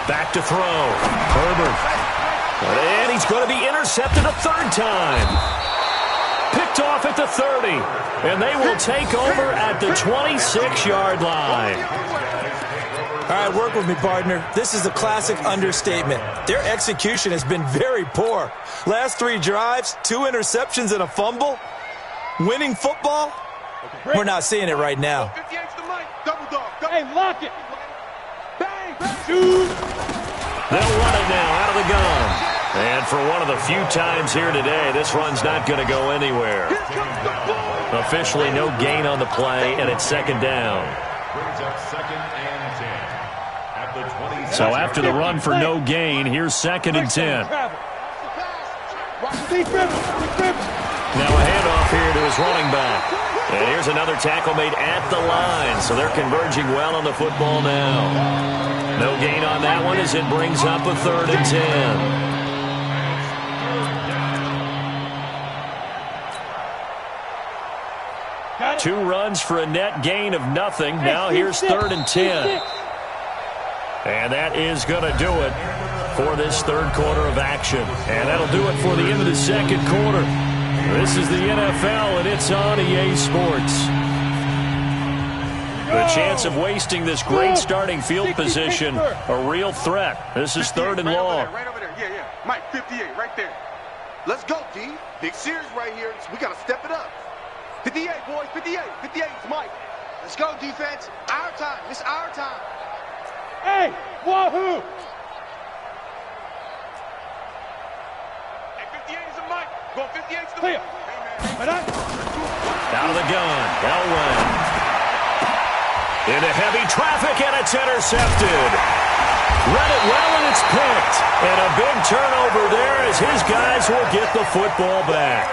Back to throw. Herbert. And he's going to be intercepted a third time. Picked off at the 30. And they will take over at the 26-yard line. All right, work with me, partner. This is a classic understatement. Their execution has been very poor. Last 3 drives, 2 interceptions and a fumble. Winning football? We're not seeing it right now. Hey, lock it. Bang. Shoot. They'll run it now out of the gun. And for one of the few times here today, this run's not going to go anywhere. Officially no gain on the play, and it's second down. So after the run for no gain, here's second and 10. Now a handoff here to his running back. And here's another tackle made at the line. So they're converging well on the football now. No gain on that one as it brings up a third and 10. Two runs for a net gain of nothing. Now here's third and 10. And that is going to do it for this third quarter of action. And that'll do it for the end of the second quarter. This is the NFL, and it's on EA Sports. The chance of wasting this great starting field position, a real threat. This is third and long. Right over there. Yeah. Mike, 58, right there. Let's go, D. Big series right here. We got to step it up. 58, boys, 58. 58 is Mike. Let's go, defense. Our time. It's our time. Hey, wahoo! Hey, 58 is a Mike. Go 58 is the Clear. Out of the gun. Elway. Into heavy traffic, and it's intercepted. Read it well, and it's picked. And a big turnover there as his guys will get the football back.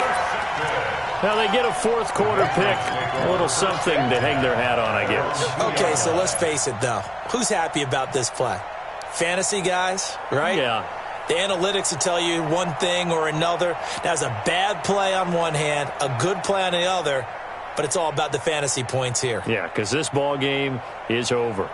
Now they get a fourth quarter pick. A little something to hang their hat on, I guess. Okay, so let's face it, though. Who's happy about this play? Fantasy guys, right? Yeah. The analytics will tell you one thing or another. That's a bad play on one hand, a good play on the other, but it's all about the fantasy points here. Yeah, because this ball game is over.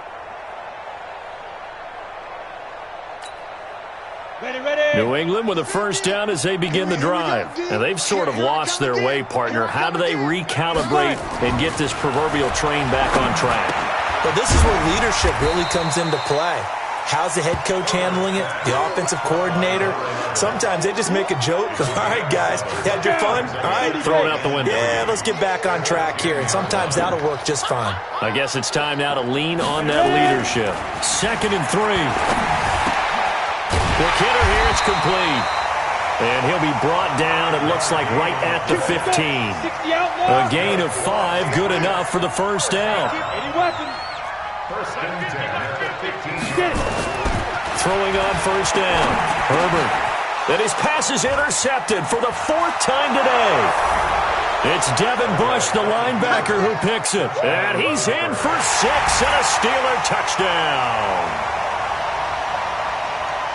Ready. New England with a first down as they begin the drive. And they've sort of lost their way, partner. How do they recalibrate and get this proverbial train back on track? But this is where leadership really comes into play. How's the head coach handling it? The offensive coordinator? Sometimes they just make a joke. All right, guys, you had your fun? All right. Throw it out the window. Yeah, let's get back on track here. And sometimes that'll work just fine. I guess it's time now to lean on that leadership. Second and 3. Quick hitter here, it's complete. And he'll be brought down, it looks like, right at the 15. A gain of 5, good enough for the first down. Throwing on first down. Herbert. And his pass is intercepted for the 4th time today. It's Devin Bush, the linebacker, who picks it. And he's in for 6 and a Steeler touchdown.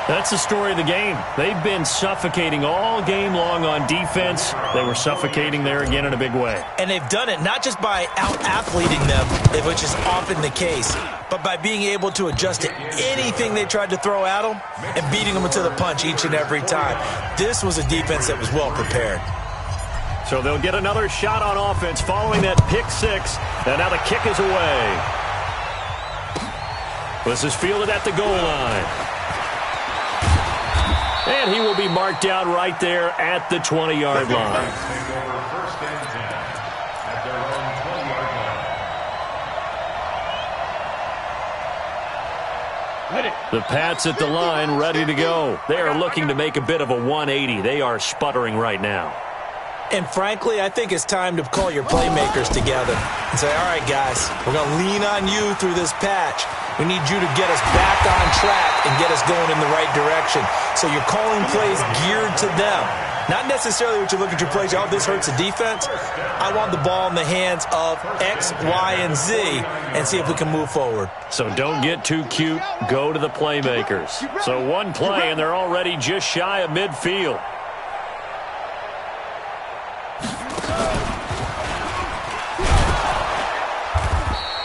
That's the story of the game. They've been suffocating all game long on defense. They were suffocating there again in a big way. And they've done it not just by out-athleting them, which is often the case, but by being able to adjust to anything they tried to throw at them and beating them to the punch each and every time. This was a defense that was well prepared. So they'll get another shot on offense following that pick 6. And now the kick is away. This is fielded at the goal line. And he will be marked down right there at the 20-yard line. The Pats at the line, ready to go. They are looking to make a bit of a 180. They are sputtering right now. And frankly, I think it's time to call your playmakers together and say, all right, guys, we're going to lean on you through this patch. We need you to get us back on track and get us going in the right direction. So you're calling plays geared to them. Not necessarily what you look at your plays, oh, this hurts the defense. I want the ball in the hands of X, Y, and Z and see if we can move forward. So don't get too cute. Go to the playmakers. So one play, and they're already just shy of midfield.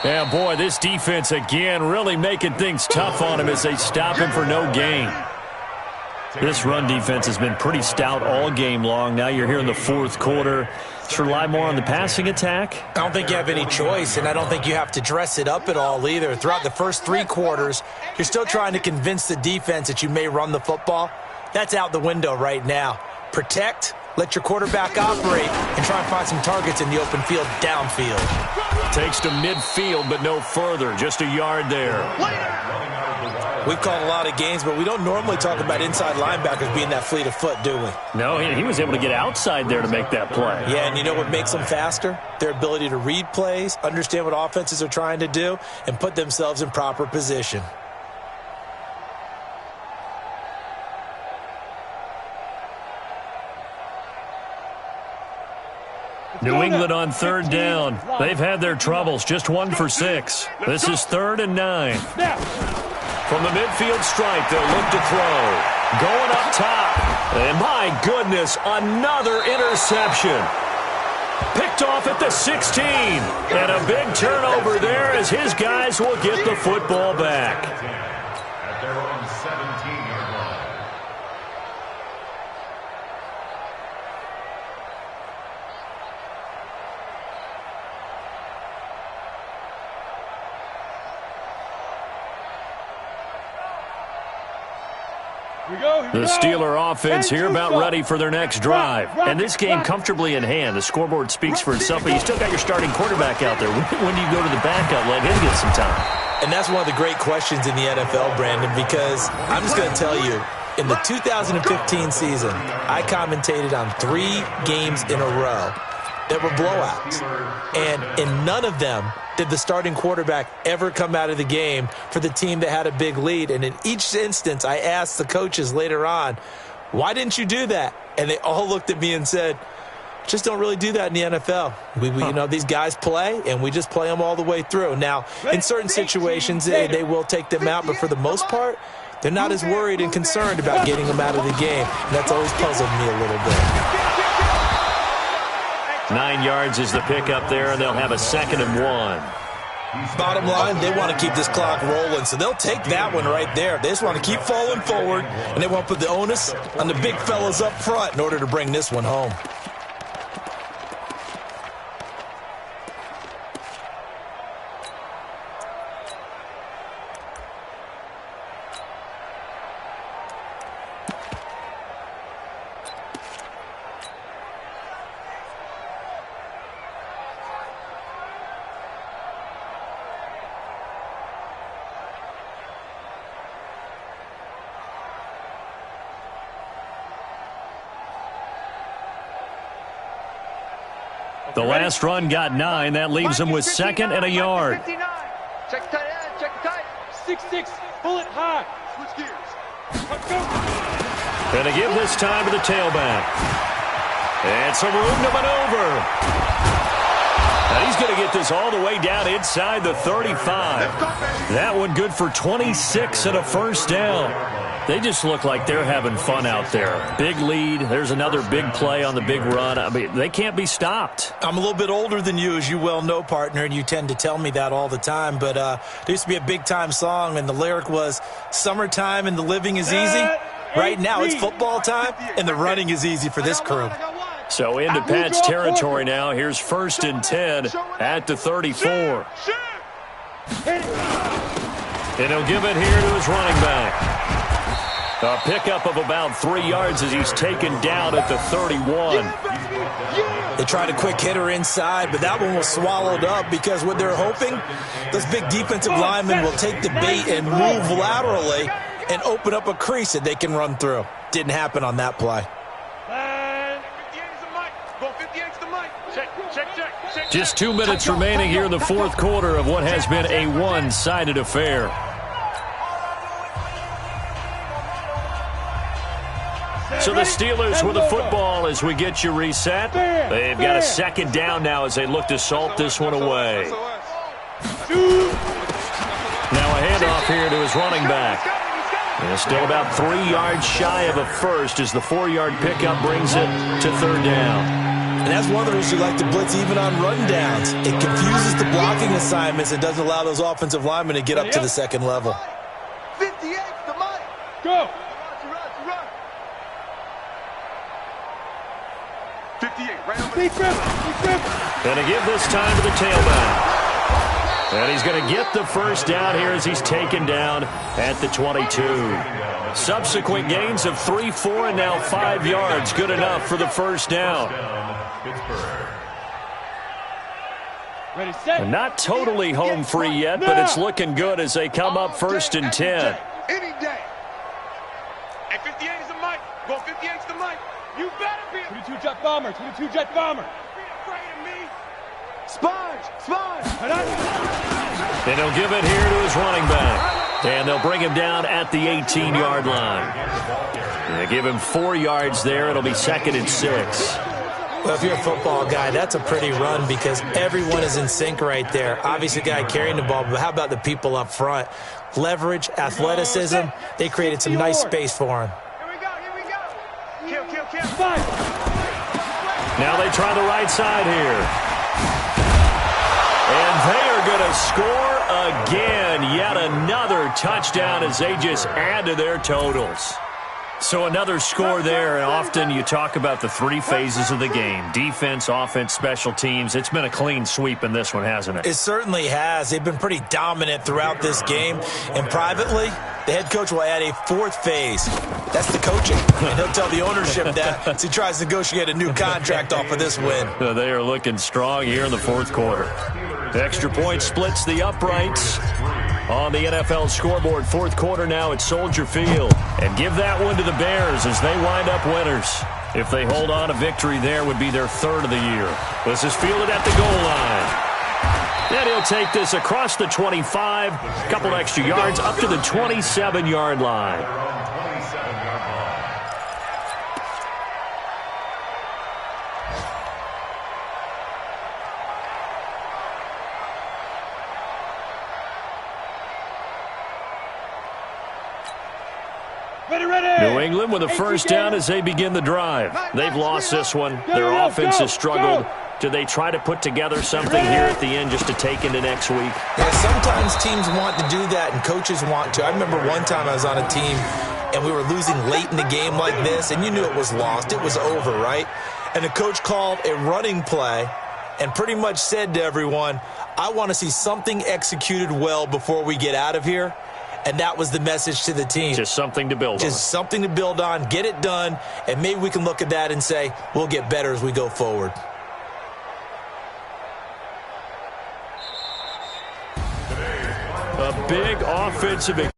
Yeah, boy, this defense again really making things tough on him as they stop him for no gain. This run defense has been pretty stout all game long. Now you're here in the fourth quarter. Just rely more on the passing attack? I don't think you have any choice, and I don't think you have to dress it up at all either. Throughout the first three quarters, you're still trying to convince the defense that you may run the football. That's out the window right now. Protect, let your quarterback operate, and try and find some targets in the open field downfield. Takes to midfield, but no further. Just a yard there. We've called a lot of games, but we don't normally talk about inside linebackers being that fleet of foot, do we? No, he was able to get outside there to make that play. Yeah, and you know what makes them faster? Their ability to read plays, understand what offenses are trying to do, and put themselves in proper position. New England on third down. They've had their troubles. Just 1 for 6. This is 3rd and 9. From the midfield stripe, they'll look to throw. Going up top. And my goodness, another interception. Picked off at the 16. And a big turnover there as his guys will get the football back. At their own 17-yard line. The Steeler offense here about ready for their next drive. And this game comfortably in hand. The scoreboard speaks for itself, but you still got your starting quarterback out there. When do you go to the backup? Let him get some time. And that's one of the great questions in the NFL, Brandon, because I'm just going to tell you, in the 2015 season, I commentated on 3 games in a row that were blowouts. And in none of them did the starting quarterback ever come out of the game for the team that had a big lead. And in each instance, I asked the coaches later on, why didn't you do that? And they all looked at me and said, just don't really do that in the NFL. You know, these guys play, and we just play them all the way through. Now, in certain situations, they will take them out, but for the most part, they're not as worried and concerned about getting them out of the game. And that's always puzzled me a little bit. 9 yards is the pickup there, and they'll have a 2nd and 1. Bottom line, they want to keep this clock rolling, so they'll take that one right there. They just want to keep falling forward, and they want to put the onus on the big fellas up front in order to bring this one home. The last run got 9. That leaves them with 2nd and a yard. Check tight end, check tight. 6-6, pull it high. Switch gears. And to give this time to the tailback. And some room to maneuver. And he's going to get this all the way down inside the 35. That one good for 26 and a first down. They just look like they're having fun out there. Big lead. There's another big play on the big run. I mean, they can't be stopped. I'm a little bit older than you, as you well know, partner, and you tend to tell me that all the time. But there used to be a big-time song, and the lyric was, summertime and the living is easy. Right now, it's football time, and the running is easy for this crew. So into Pat's territory now. Here's 1st and 10 at the 34. And he'll give it here to his running back. A pickup of about 3 yards as he's taken down at the 31. They tried a quick hitter inside, but that one was swallowed up because what they're hoping, those big defensive linemen will take the bait and move laterally and open up a crease that they can run through. Didn't happen on that play. Just 2 minutes remaining here in the fourth quarter of what has been a one-sided affair. So the Steelers with the football as we get you reset. They've got a 2nd down now as they look to salt this one away. Now a handoff here to his running back. And still about 3 yards shy of a first as the 4-yard pickup brings it to 3rd down. And that's one of the reasons you like to blitz even on rundowns. It confuses the blocking assignments. It doesn't allow those offensive linemen to get up to the second level. 58 to Mike. Go. 58, right over Deep grip. Going to give this time to the tailback. And he's going to get the first down here as he's taken down at the 22. Subsequent gains of 3, 4, and now 5 yards. Good enough for the first down. Ready, set. And not totally home free yet, but it's looking good as they come up first and 10. Any day. And 58 is the Mike. Go 58 is the Mike. You better be 22 jet bomber. 22 jet bomber. afraid of me. Sponge. And he'll give it here to his running back. And they'll bring him down at the 18-yard line. They give him 4 yards there. It'll be 2nd and 6. Well, if you're a football guy, that's a pretty run because everyone is in sync right there. Obviously, the guy carrying the ball, but how about the people up front? Leverage, athleticism, they created some nice space for him. Here we go. Kill. Five. Now they try the right side here. And they are going to score again. Yet another touchdown as they just add to their totals. So another score there, and often you talk about the 3 phases of the game. Defense, offense, special teams. It's been a clean sweep in this one, hasn't it? It certainly has. They've been pretty dominant throughout this game. And privately, the head coach will add a 4th phase. That's the coaching. And he'll tell the ownership that as he tries to negotiate a new contract off of this win. They are looking strong here in the 4th quarter. Extra point splits the uprights on the NFL scoreboard. 4th quarter now at Soldier Field. And give that one to the Bears as they wind up winners. If they hold on, a victory there would be their 3rd of the year. This is fielded at the goal line. And he'll take this across the 25, a couple extra yards, up to the 27-yard line. New England with a first down as they begin the drive. They've lost this one. Their offense has struggled. Do they try to put together something here at the end just to take into next week? Yeah, sometimes teams want to do that and coaches want to. I remember one time I was on a team and we were losing late in the game like this, and you knew it was lost. It was over, right? And the coach called a running play and pretty much said to everyone, I want to see something executed well before we get out of here. And that was the message to the team. Just something to build on. Just something to build on, get it done, and maybe we can look at that and say, we'll get better as we go forward. A big offensive